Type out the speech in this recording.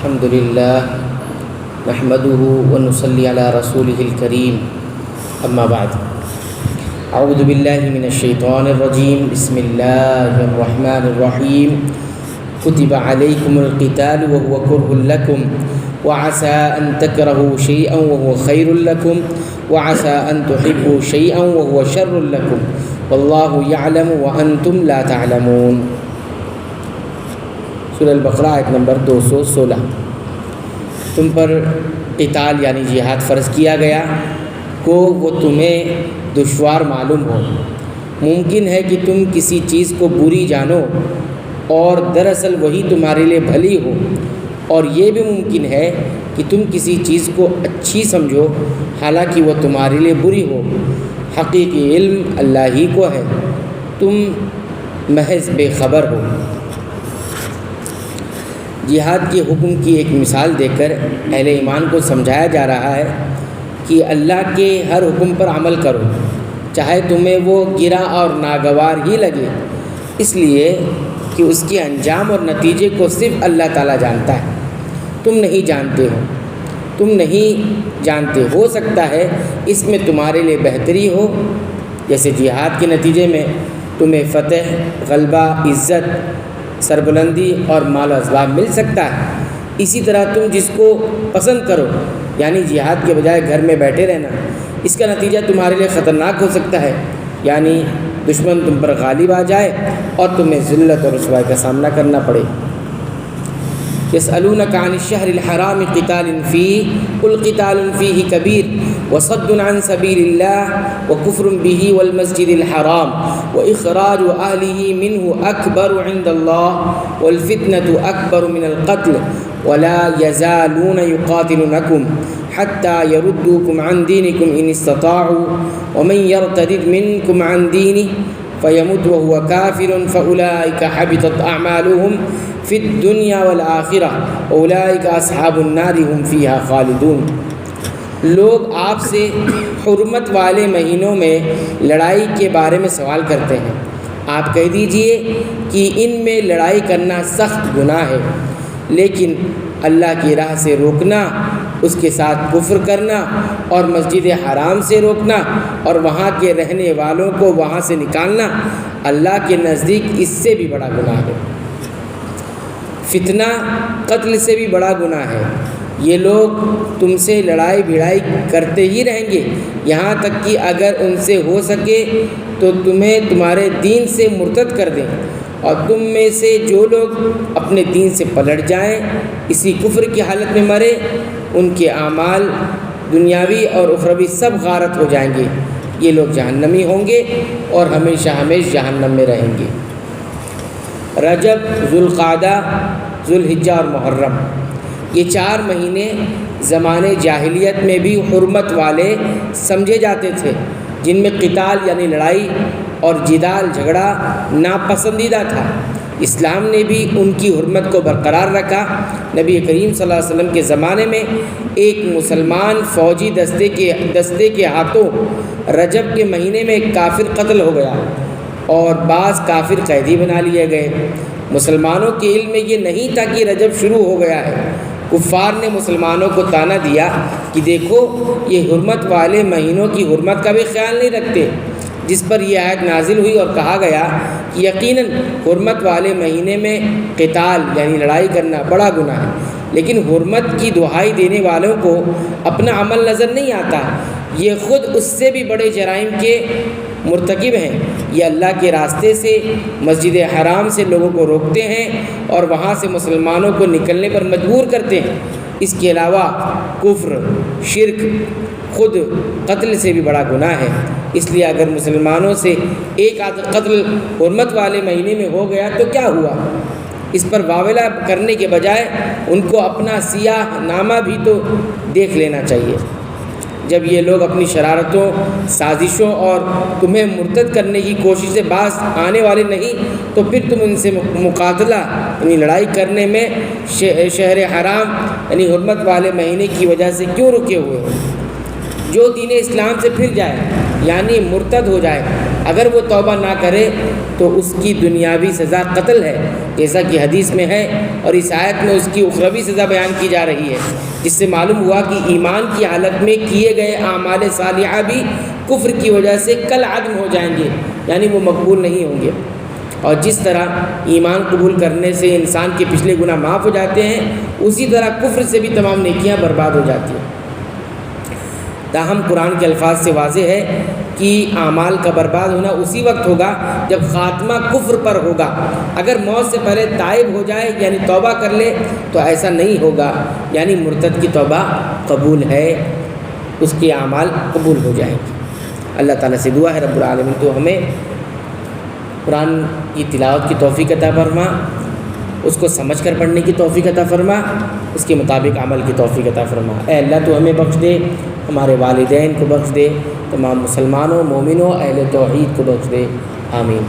الحمد لله نحمده ونصلي على رسوله الكريم اما بعد اعوذ بالله من الشيطان الرجيم بسم الله الرحمن الرحيم كتب عليكم القتال وهو كره لكم وعسى أن تكرهوا شيئا وهو خير لكم وعسى أن تحبوا شيئا وهو شر لكم والله يعلم وأنتم لا تعلمون۔ سورہ البقرہ آیت نمبر 216۔ تم پر قتال یعنی جہاد فرض کیا گیا کو وہ تمہیں دشوار معلوم ہو۔ ممکن ہے کہ تم کسی چیز کو بری جانو اور دراصل وہی تمہارے لیے بھلی ہو، اور یہ بھی ممکن ہے کہ تم کسی چیز کو اچھی سمجھو حالانکہ وہ تمہارے لیے بری ہو۔ حقیقی علم اللہ ہی کو ہے، تم محض بے خبر ہو۔ جہاد کے حکم کی ایک مثال دے کر اہل ایمان کو سمجھایا جا رہا ہے کہ اللہ کے ہر حکم پر عمل کرو، چاہے تمہیں وہ گرا اور ناگوار ہی لگے، اس لیے کہ اس کے انجام اور نتیجے کو صرف اللہ تعالیٰ جانتا ہے، تم نہیں جانتے ہو۔ تم نہیں جانتے، ہو سکتا ہے اس میں تمہارے لیے بہتری ہو، جیسے جہاد کے نتیجے میں تمہیں فتح، غلبہ، عزت، سربلندی اور مال و اسباب مل سکتا ہے۔ اسی طرح تم جس کو پسند کرو یعنی جہاد کے بجائے گھر میں بیٹھے رہنا، اس کا نتیجہ تمہارے لیے خطرناک ہو سکتا ہے، یعنی دشمن تم پر غالب آ جائے اور تمہیں ذلت اور رسوائی کا سامنا کرنا پڑے۔ يسألونك عن الشهر الحرام قتال فيه قل قتال فيه كبير وصد عن سبيل الله وكفر به والمسجد الحرام وإخراج أهله منه أكبر عند الله والفتنة أكبر من القتل ولا يزالون يقاتلونكم حتى يردوكم عن دينكم إن استطاعوا ومن يرتد منكم عن دينه فيمت وهو كافر فأولئك حبطت أعمالهم فی الدنیا والآخرہ اولئک اصحاب النار هم فیہا خالدون۔ لوگ آپ سے حرمت والے مہینوں میں لڑائی کے بارے میں سوال کرتے ہیں، آپ کہہ دیجئے کہ ان میں لڑائی کرنا سخت گناہ ہے، لیکن اللہ کی راہ سے روکنا، اس کے ساتھ کفر کرنا اور مسجد حرام سے روکنا اور وہاں کے رہنے والوں کو وہاں سے نکالنا اللہ کے نزدیک اس سے بھی بڑا گناہ ہے۔ فتنہ قتل سے بھی بڑا گناہ ہے۔ یہ لوگ تم سے لڑائی بھڑائی کرتے ہی رہیں گے یہاں تک کہ اگر ان سے ہو سکے تو تمہیں تمہارے دین سے مرتد کر دیں، اور تم میں سے جو لوگ اپنے دین سے پلٹ جائیں اسی کفر کی حالت میں مرے، ان کے اعمال دنیاوی اور اخروی سب غارت ہو جائیں گے، یہ لوگ جہنمی ہوں گے اور ہمیشہ ہمیشہ جہنم میں رہیں گے۔ رجب، ذوالقعدہ، ذوالحجہ اور محرم، یہ 4 مہینے زمانے جاہلیت میں بھی حرمت والے سمجھے جاتے تھے، جن میں قتال یعنی لڑائی اور جدال جھگڑا ناپسندیدہ تھا۔ اسلام نے بھی ان کی حرمت کو برقرار رکھا۔ نبی کریم صلی اللہ علیہ وسلم کے زمانے میں ایک مسلمان فوجی دستے کے ہاتھوں رجب کے مہینے میں ایک کافر قتل ہو گیا اور بعض کافر قیدی بنا لیے گئے۔ مسلمانوں کے علم میں یہ نہیں تھا کہ رجب شروع ہو گیا ہے۔ کفار نے مسلمانوں کو طعنہ دیا کہ دیکھو یہ حرمت والے مہینوں کی حرمت کا بھی خیال نہیں رکھتے، جس پر یہ آیت نازل ہوئی اور کہا گیا کہ یقیناً حرمت والے مہینے میں قتال یعنی لڑائی کرنا بڑا گناہ ہے، لیکن حرمت کی دہائی دینے والوں کو اپنا عمل نظر نہیں آتا، یہ خود اس سے بھی بڑے جرائم کے مرتکب ہیں۔ یہ اللہ کے راستے سے مسجد حرام سے لوگوں کو روکتے ہیں اور وہاں سے مسلمانوں کو نکلنے پر مجبور کرتے ہیں۔ اس کے علاوہ کفر، شرک، خود قتل سے بھی بڑا گناہ ہے۔ اس لیے اگر مسلمانوں سے ایک آدھ قتل حرمت والے مہینے میں ہو گیا تو کیا ہوا؟ اس پر واویلا کرنے کے بجائے ان کو اپنا سیاہ نامہ بھی تو دیکھ لینا چاہیے۔ جب یہ لوگ اپنی شرارتوں، سازشوں اور تمہیں مرتد کرنے کی کوشش سے باز آنے والے نہیں تو پھر تم ان سے مقاتلہ یعنی لڑائی کرنے میں شہر حرام یعنی حرمت والے مہینے کی وجہ سے کیوں رکے ہوئے ہو؟ جو دین اسلام سے پھر جائے یعنی مرتد ہو جائے، اگر وہ توبہ نہ کرے تو اس کی دنیاوی سزا قتل ہے، جیسا کہ حدیث میں ہے، اور اس آیت میں اس کی اخروی سزا بیان کی جا رہی ہے، جس سے معلوم ہوا کہ ایمان کی حالت میں کیے گئے اعمال صالحہ بھی کفر کی وجہ سے کل عدم ہو جائیں گے، یعنی وہ مقبول نہیں ہوں گے۔ اور جس طرح ایمان قبول کرنے سے انسان کے پچھلے گناہ معاف ہو جاتے ہیں، اسی طرح کفر سے بھی تمام نیکیاں برباد ہو جاتی ہیں۔ تاہم قرآن کے الفاظ سے واضح ہے کہ اعمال کا برباد ہونا اسی وقت ہوگا جب خاتمہ کفر پر ہوگا۔ اگر موت سے پہلے تائب ہو جائے یعنی توبہ کر لے تو ایسا نہیں ہوگا، یعنی مرتد کی توبہ قبول ہے، اس کے اعمال قبول ہو جائیں گے۔ اللہ تعالیٰ سے دعا ہے رب العالمین تو ہمیں قرآن کی تلاوت کی توفیق عطا فرما، اس کو سمجھ کر پڑھنے کی توفیق عطا فرما، اس کے مطابق عمل کی توفیق عطا فرما۔ اے اللہ تو ہمیں بخش دے، ہمارے والدین کو بخش دے، تمام مسلمانوں، مومنوں، اہل توحید کو بخش دے، آمین۔